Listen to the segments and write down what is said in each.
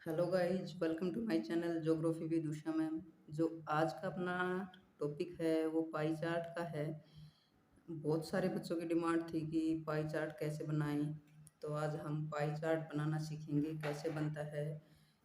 Hello guys, welcome to my channel geography with Usha ma'am. जो आज का अपना टॉपिक है वो पाई चार्ट का है। बहुत सारे बच्चों की डिमांड थी कि पाई चार्ट कैसे बनाएं, तो आज हम पाई चार्ट बनाना सीखेंगे कैसे बनता है।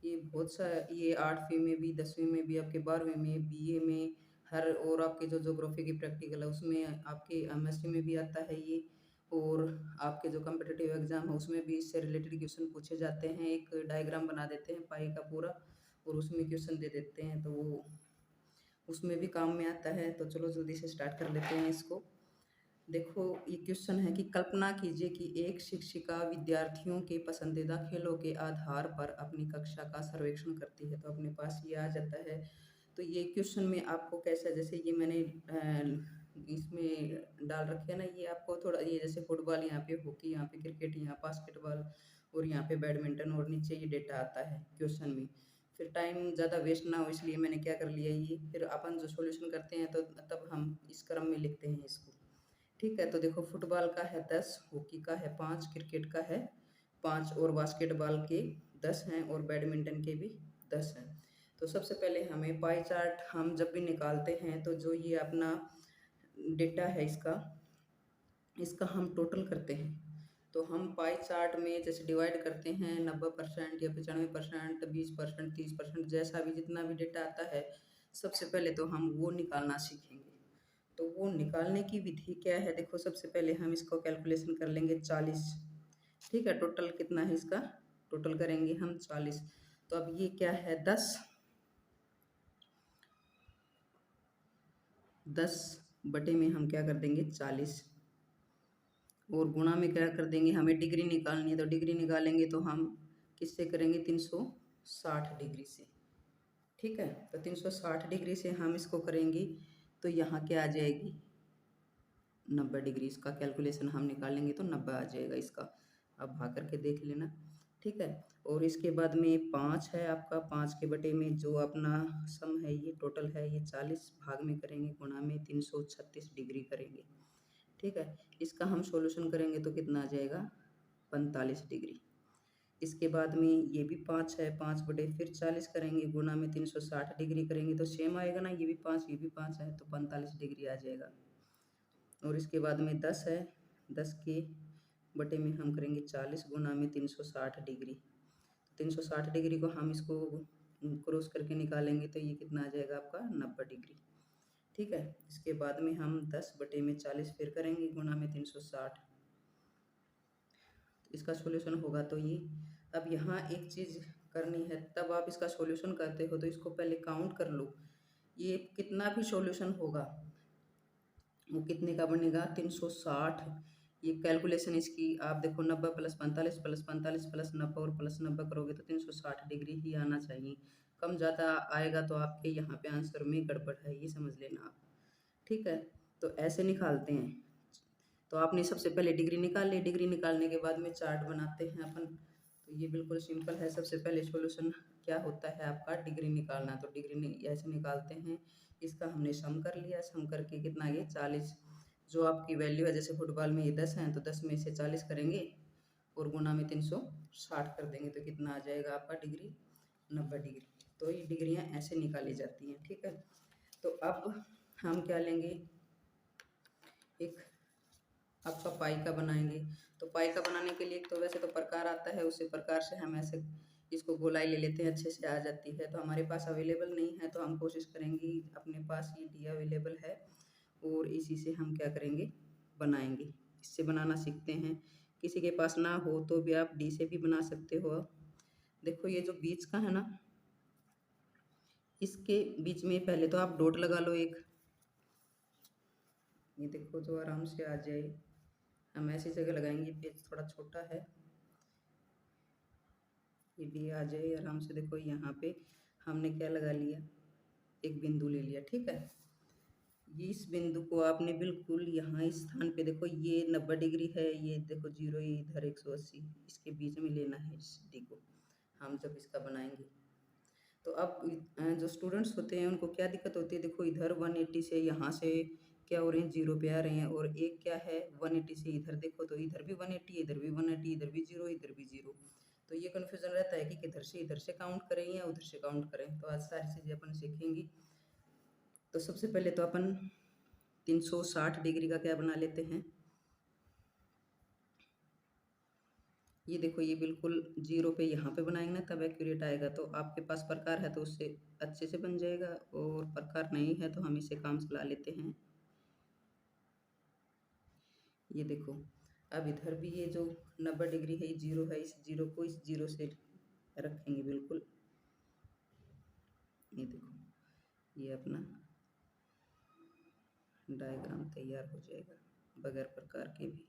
ये बहुत सा ये 8वीं में भी 10वीं में भी आपके 12वीं में बीए में हर और आपके जो ज्योग्राफी की प्रैक्टिकल है उसमें आपके एमएससी में भी आता है ये। और आपके जो कम्पिटिटिव एग्जाम है उसमें भी इससे रिलेटेड क्वेश्चन पूछे जाते हैं। एक डायग्राम बना देते हैं पाई का पूरा और उसमें क्वेश्चन दे देते हैं, तो वो उसमें भी काम में आता है। तो चलो जल्दी से स्टार्ट कर लेते हैं इसको। देखो, ये क्वेश्चन है कि कल्पना कीजिए कि एक शिक्षिका विद्यार्थियों के पसंदीदा खेलों के आधार पर अपनी कक्षा का सर्वेक्षण करती है। तो अपने पास ये आ जाता है। तो ये क्वेश्चन में आपको कैसा, जैसे ये मैंने इसमें डाल रखे है ना, ये आपको थोड़ा ये जैसे फुटबॉल, यहाँ पे हॉकी, यहाँ पे क्रिकेट, यहाँ बास्केटबॉल और यहाँ पे बैडमिंटन और नीचे ये डेटा आता है क्वेश्चन में। फिर टाइम ज़्यादा वेस्ट ना हो इसलिए मैंने क्या कर लिया, ये फिर अपन जो सॉल्यूशन करते हैं तो तब हम इस क्रम में लिखते हैं इसको। ठीक है, तो देखो फुटबॉल का है 10, हॉकी का है 5, क्रिकेट का है 5 और बास्केटबॉल के 10 हैं और बैडमिंटन के भी 10 हैं। तो सबसे पहले हमें पाई चार्ट हम जब भी निकालते हैं तो जो ये अपना डेटा है इसका इसका हम टोटल करते हैं। तो हम पाई चार्ट में जैसे डिवाइड करते हैं 90% या 95%, 20%, 30%, जैसा भी जितना भी डेटा आता है सबसे पहले तो हम वो निकालना सीखेंगे। तो वो निकालने की विधि क्या है, देखो सबसे पहले हम इसको कैलकुलेशन कर लेंगे 40। ठीक है, टोटल कितना है इसका, टोटल करेंगे हम 40। तो अब ये क्या है 10 बटे में हम क्या कर देंगे 40 और गुणा में क्या कर देंगे, हमें डिग्री निकालनी है। तो डिग्री निकालेंगे तो हम किससे करेंगे 360 डिग्री से। ठीक है, तो 360 डिग्री से हम इसको करेंगे तो यहाँ क्या आ जाएगी 90 डिग्री। इसका कैलकुलेशन हम निकालेंगे तो 90 आ जाएगा इसका। अब भाग करके देख लेना। ठीक है, और इसके बाद में 5 है आपका, 5 के बटे में जो अपना सम है ये टोटल है ये 40, भाग में करेंगे गुणा में 336 डिग्री करेंगे। ठीक है, इसका हम सॉल्यूशन करेंगे तो कितना आ जाएगा 45 डिग्री। इसके बाद में ये भी 5 है, 5 बटे फिर 40 करेंगे गुणा में 360 डिग्री करेंगे तो सेम आएगा ना, ये भी 5 ये भी 5 है तो 45 डिग्री आ जाएगा। और इसके बाद में 10 है, 10 के बटे में हम करेंगे 40 गुना में 360 डिग्री। 360 डिग्री को हम इसको क्रॉस करके निकालेंगे तो ये कितना आ जाएगा आपका 90 डिग्री। ठीक है, इसके बाद में हम 10 बटे में 40 फिर करेंगे गुना में 360, इसका सॉल्यूशन होगा तो ये। अब यहाँ एक चीज़ करनी है, तब आप इसका सॉल्यूशन करते हो तो इसको पहले काउंट कर लो। ये कितना भी सॉल्यूशन होगा वो कितने का बनेगा 360। ये कैलकुलेशन इसकी आप देखो 90 प्लस 45 प्लस 45 प्लस 90 और प्लस 90 करोगे तो 360 डिग्री ही आना चाहिए। कम ज़्यादा आएगा तो आपके यहाँ पे आंसर में गड़बड़ है, ये समझ लेना आप। ठीक है, तो ऐसे निकालते हैं। तो आपने सबसे पहले डिग्री निकाल ली, डिग्री निकालने के बाद में चार्ट बनाते हैं अपन। तो ये बिल्कुल सिंपल है। सबसे पहले सॉल्यूशन क्या होता है आपका डिग्री निकालना, तो डिग्री ऐसे निकालते हैं। इसका हमने सम कर लिया, सम करके कितना ये 40 जो आपकी वैल्यू है, जैसे फुटबॉल में ये 10 हैं तो 10 में से 40 करेंगे और गुना में 360 कर देंगे तो कितना आ जाएगा आपका डिग्री 90 डिग्री। तो ये डिग्रियाँ ऐसे निकाली जाती हैं। ठीक है, तो अब हम क्या लेंगे, एक आपका पाई का बनाएंगे। तो पाई का बनाने के लिए एक तो वैसे तो प्रकार आता है, उसी प्रकार से हम ऐसे इसको गोलाई ले लेते हैं, अच्छे से आ जाती है। तो हमारे पास अवेलेबल नहीं है तो हम कोशिश करेंगे अपने पास ये डी अवेलेबल है और इसी से हम क्या करेंगे बनाएंगे, इससे बनाना सीखते हैं। किसी के पास ना हो तो भी आप डी से भी बना सकते हो। देखो ये जो बीच का है ना, इसके बीच में पहले तो आप डॉट लगा लो एक, ये देखो तो आराम से आ जाए। हम ऐसी जगह लगाएंगे, पेज थोड़ा छोटा है, ये भी आ जाए आराम से। देखो यहाँ पे हमने क्या लगा लिया, एक बिंदु ले लिया। ठीक है, ये इस बिंदु को आपने बिल्कुल यहाँ इस स्थान पे देखो ये 90 डिग्री है, ये देखो 0 इधर 180, इसके बीच में लेना है इस डी को हम जब इसका बनाएंगे। तो अब जो स्टूडेंट्स होते हैं उनको क्या दिक्कत होती है, देखो इधर 180 से यहाँ से क्या हो रहे हैं 0 पे आ रहे हैं, और एक क्या है 180 से इधर देखो तो इधर भी 180, इधर भी 180, इधर भी 0, इधर भी 0। तो ये कन्फ्यूज़न रहता है कि इधर से काउंट करें या उधर से काउंट करें। तो आज सारी चीज़ें अपन सीखेंगे। तो सबसे पहले तो अपन 360 डिग्री का क्या बना लेते हैं। ये देखो, ये बिल्कुल जीरो पे यहाँ पे बनाएंगे ना तब एक्यूरेट आएगा। तो आपके पास प्रकार है तो उससे अच्छे से बन जाएगा, और प्रकार नहीं है तो हम इसे काम चला लेते हैं। ये देखो, अब इधर भी ये जो 90 डिग्री है ये जीरो है, इस जीरो को इस जीरो से रखेंगे बिल्कुल। ये देखो, ये अपना डायग्राम तैयार हो जाएगा बगैर प्रकार के भी,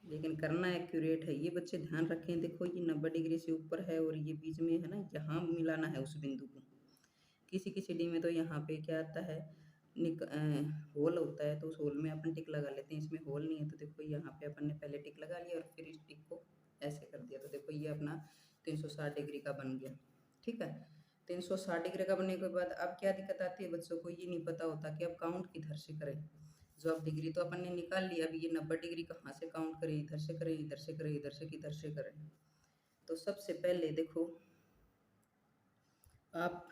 लेकिन करना एक्यूरेट है। ये बच्चे ध्यान रखें। देखो, ये 90 डिग्री से ऊपर है और ये बीच में है ना, यहाँ मिलाना है उस बिंदु को। किसी किसी डी में तो यहाँ पे क्या आता है, होल होता है, तो उस होल में अपन टिक लगा लेते हैं। इसमें होल नहीं है तो देखो यहाँ पे अपन ने पहले टिक लगा लिया और फिर इस टिक को ऐसे कर दिया। तो देखो ये अपना 360 डिग्री का बन गया। ठीक है, 360 डिग्री का बनने के बाद अब क्या दिक्कत आती है, बच्चों को ये नहीं पता होता कि अब काउंट किधर से करें। जो अब डिग्री तो अपन ने निकाल लिया, अब ये 90 डिग्री कहाँ से काउंट करें, इधर से करें, इधर से करें, इधर से किधर से करें। तो सबसे पहले देखो, आप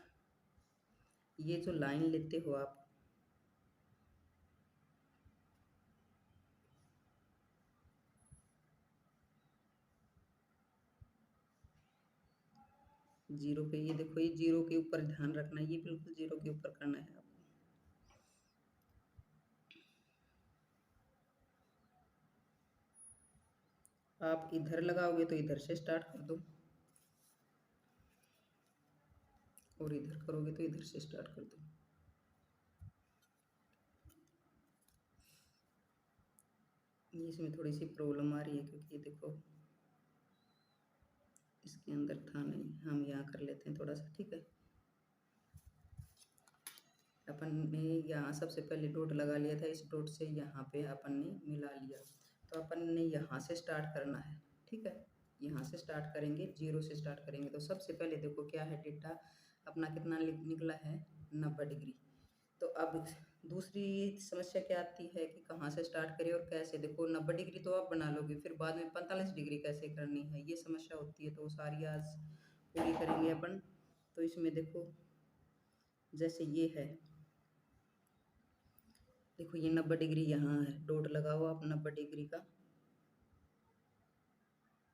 ये जो लाइन लेते हो आप, जीरो पे, ये देखो, ये जीरो के ऊपर ध्यान रखना है, ये बिल्कुल जीरो के ऊपर करना है आपको। आप इधर लगाओगे तो इधर से स्टार्ट कर दो, और इधर करोगे तो इधर से स्टार्ट कर दो। ये इसमें थोड़ी सी प्रॉब्लम आ रही है क्योंकि ये देखो इसके अंदर था नहीं, हम यहाँ कर लेते हैं थोड़ा सा। ठीक है, अपन ने यहाँ सबसे पहले डॉट लगा लिया था, इस डॉट से यहाँ पे अपन ने मिला लिया। तो अपन ने यहाँ से स्टार्ट करना है। ठीक है, यहाँ से स्टार्ट करेंगे, जीरो से स्टार्ट करेंगे। तो सबसे पहले देखो क्या है, डेटा अपना कितना निकला है, 90 डिग्री। तो अब दूसरी समस्या क्या आती है कि कहाँ से स्टार्ट करें और कैसे। देखो 90 डिग्री तो आप बना लोगे, फिर बाद में 45 डिग्री कैसे करनी है, ये समस्या होती है। तो सारी आज पूरी करेंगे अपन। तो इसमें देखो, जैसे ये है, देखो ये 90 डिग्री यहाँ है, डॉट लगाओ आप 90 डिग्री का।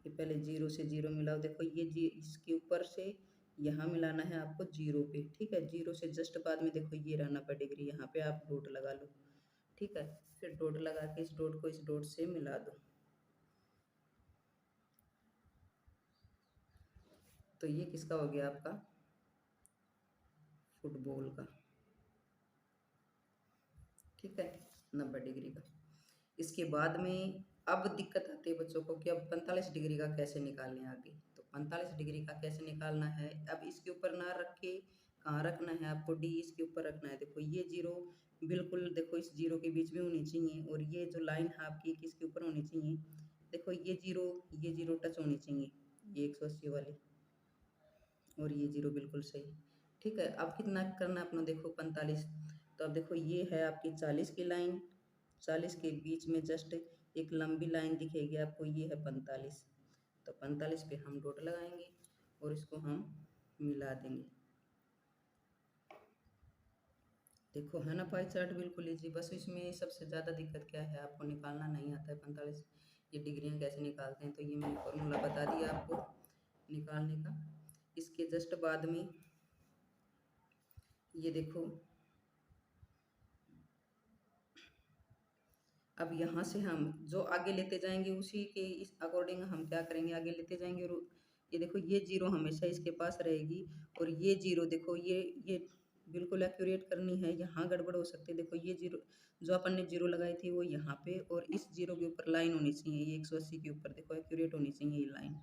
ये पहले जीरो से जीरो मिलाओ। देखो ये इसके ऊपर से यहाँ मिलाना है आपको जीरो पे। ठीक है, जीरो से जस्ट बाद में देखो ये रहा 90 डिग्री, यहाँ पे आप डॉट लगा लो। ठीक है, फिर डॉट लगा के इस डॉट को इस डॉट से मिला दो। तो ये किसका हो गया, आपका फुटबॉल का। ठीक है, 90 डिग्री का। इसके बाद में अब दिक्कत आती है बच्चों को कि अब 45 डिग्री का कैसे निकालें आगे। तो 45 डिग्री का कैसे निकालना है, अब इसके ऊपर ना रख के कहाँ रखना है आपको, डी इसके ऊपर रखना है। देखो ये जीरो बिल्कुल, देखो इस जीरो के बीच में होनी चाहिए, और ये जो लाइन है आपकी किसके ऊपर होनी चाहिए। देखो ये जीरो टच होनी चाहिए, ये 180 वाली, और ये जीरो बिल्कुल सही। ठीक है, अब कितना करना है अपना, देखो 45। तो अब देखो ये है आपकी 40 की लाइन, 40 के बीच में जस्ट एक लंबी लाइन दिखेगी आपको, ये है 45। तो 45 पे हम डॉट लगाएंगे और इसको हम मिला देंगे। देखो है ना पाई चार्ट बिल्कुल ईजी। बस इसमें सबसे ज़्यादा दिक्कत क्या है, आपको निकालना नहीं आता है 45, ये डिग्रियाँ कैसे निकालते हैं। तो ये मैंने फॉर्मूला बता दिया आपको निकालने का। इसके जस्ट बाद में ये देखो, अब यहाँ से हम जो आगे लेते जाएंगे उसी के इस अकॉर्डिंग हम क्या करेंगे, आगे लेते जाएंगे। और ये देखो ये जीरो हमेशा इसके पास रहेगी, और ये जीरो देखो ये बिल्कुल एक्यूरेट करनी है, यहाँ गड़बड़ हो सकती है। देखो ये जीरो जो अपन ने जीरो लगाई थी वो यहाँ पे, और इस जीरो के ऊपर लाइन होनी चाहिए, ये 180 के ऊपर देखो एक्यूरेट होनी चाहिए ये लाइन,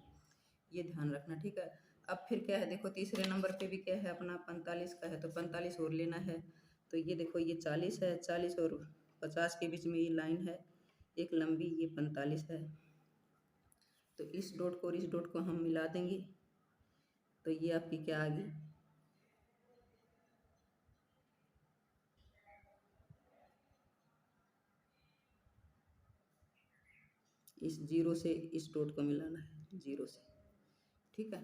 ये ध्यान रखना। ठीक है, अब फिर क्या है, देखो तीसरे नंबर पे भी क्या है अपना 45 का है, तो 45 और लेना है। तो ये देखो ये 40 है, 40 और 50 के बीच में ये लाइन है एक लंबी, ये 45 है। तो इस डॉट को और इस डॉट को हम मिला देंगे। तो ये आपकी क्या आ गई, इस जीरो से इस डॉट को मिलाना है, जीरो से। ठीक है,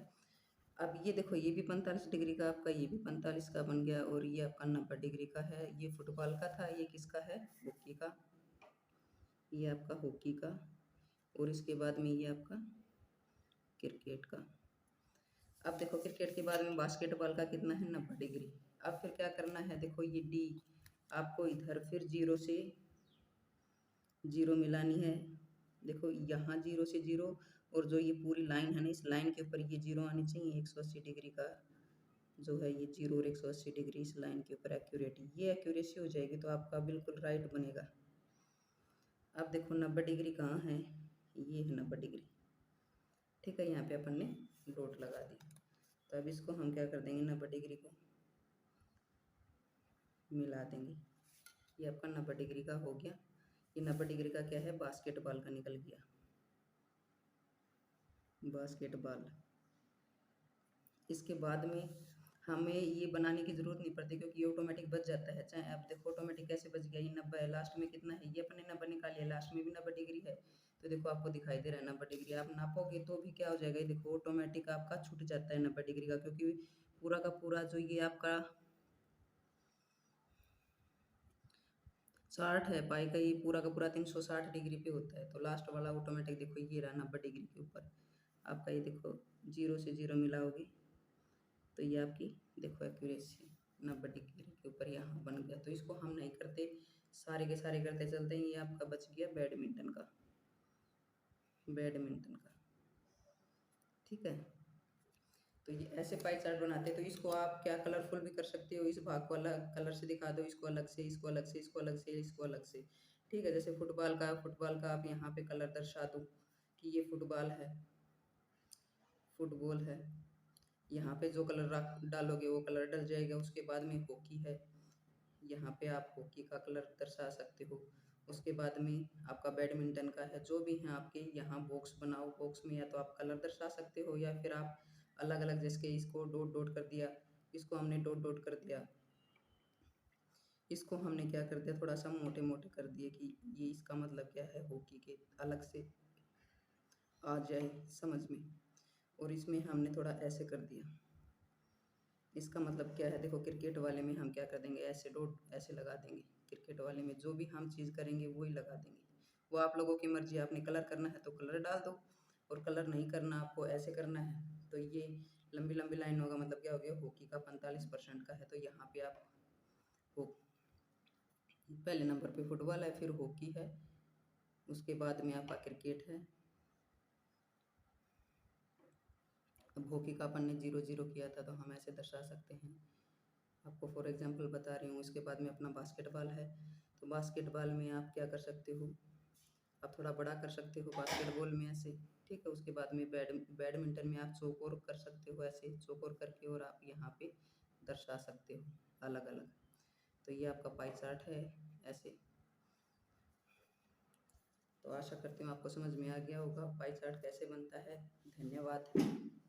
अब ये देखो ये भी 45 डिग्री का आपका, ये भी 45 का बन गया, और ये आपका 90 डिग्री का है। ये फुटबॉल का था, ये किसका है, हॉकी का। ये आपका हॉकी का, और इसके बाद में ये आपका क्रिकेट का। अब देखो क्रिकेट के बाद में बास्केटबॉल का कितना है, 90 डिग्री। अब फिर क्या करना है, देखो ये डी, आपको इधर फिर जीरो से जीरो मिलानी है। देखो यहाँ जीरो से जीरो, और जो ये पूरी लाइन है ना, इस लाइन के ऊपर ये जीरो आनी चाहिए। 180 डिग्री का जो है ये जीरो, और 180 डिग्री इस लाइन के ऊपर एक्यूरेट, ये एक्यूरेसी हो जाएगी तो आपका बिल्कुल राइट बनेगा। अब देखो 90 डिग्री कहाँ है, ये है 90 डिग्री। ठीक है, यहाँ पे अपन ने डॉट लगा दी। तो अब इसको हम क्या कर देंगे, 90 डिग्री को मिला देंगे। ये आपका 90 डिग्री का हो गया। ये 90 डिग्री का क्या है, बास्केटबॉल का निकल गया, बास्केटबॉल। इसके बाद में हमें ये बनाने की ज़रूरत नहीं पड़ती, क्योंकि ये ऑटोमेटिक बच जाता है। चाहे आप देखो ऑटोमेटिक कैसे बच गया, ये 90 है, लास्ट में कितना है, ये अपने 90 निकाल लिया, लास्ट में भी 90 डिग्री है। तो देखो आपको दिखाई दे रहा है 90 डिग्री, आप नापोगे तो भी क्या हो जाएगा, ये देखो ऑटोमेटिक आपका छूट जाता है 90 डिग्री का, क्योंकि पूरा का पूरा जो ये आपका चार्ट है पाई का, ये पूरा का पूरा 360 डिग्री पे होता है। तो लास्ट वाला ऑटोमेटिक देखो ये रहा 90 डिग्री के ऊपर आपका। ये देखो जीरो से जीरो मिलाओगे तो ये आपकी देखो एक्यूरेसी 90 डिग्री के ऊपर यहाँ बन गया। तो इसको हम नहीं करते, सारे के सारे करते चलते हैं। ये आपका बच गया बैडमिंटन का, बैडमिंटन का। ठीक है, तो ये ऐसे पाई चार्ट बनाते हैं। तो इसको आप क्या कलरफुल भी कर सकते हो, इस भाग को अलग कलर से दिखा दो, इसको अलग से, इसको अलग से, इसको अलग से, इसको अलग से। ठीक है, जैसे फुटबॉल का, फुटबॉल का आप यहाँ पे कलर दर्शा दो कि ये फुटबॉल है, फुटबॉल है। यहाँ पे जो कलर रख डालोगे वो कलर डल जाएगा। उसके बाद में हॉकी है, यहाँ पे आप हॉकी का कलर दर्शा सकते हो। उसके बाद में आपका बैडमिंटन का है। जो भी है आपके यहाँ बॉक्स बनाओ, बॉक्स में या तो आप कलर दर्शा सकते हो, या फिर आप अलग अलग, जैसे इसको डॉट डॉट कर दिया, इसको हमने डॉट डॉट कर दिया, इसको हमने क्या कर दिया, थोड़ा सा मोटे मोटे कर दिए कि ये इसका मतलब क्या है, हॉकी के अलग से आ जाए समझ में। और इसमें हमने थोड़ा ऐसे कर दिया, इसका मतलब क्या है, देखो क्रिकेट वाले में हम क्या कर देंगे, ऐसे डॉट ऐसे लगा देंगे। क्रिकेट वाले में जो भी हम चीज़ करेंगे वही लगा देंगे। वो आप लोगों की मर्जी, आपने कलर करना है तो कलर डाल दो, और कलर नहीं करना, आपको ऐसे करना है। तो ये लंबी लंबी लाइन होगा, मतलब क्या हो गया, हॉकी का 45% का है। तो यहाँ पे आप हो, पहले नंबर पे फुटबॉल है, फिर हॉकी है, उसके बाद में आपका क्रिकेट है। अब हॉकी का अपन ने 0-0 किया था, तो हम ऐसे दर्शा सकते हैं। आपको फॉर एग्जांपल बता रही हूँ। इसके बाद में अपना बास्केटबॉल है, तो बास्केटबॉल में आप क्या कर सकते हो, आप थोड़ा बड़ा कर सकते हो बास्केटबॉल में ऐसे। ठीक है, उसके बाद में बैडमिंटन में आप चौकोर कर सकते हो, ऐसे चौकोर करके, और आप यहाँ पे दर्शा सकते हो अलग अलग। तो ये आपका पाई चार्ट है ऐसे। तो आशा करती हूँ आपको समझ में आ गया होगा पाई चार्ट कैसे बनता है। धन्यवाद।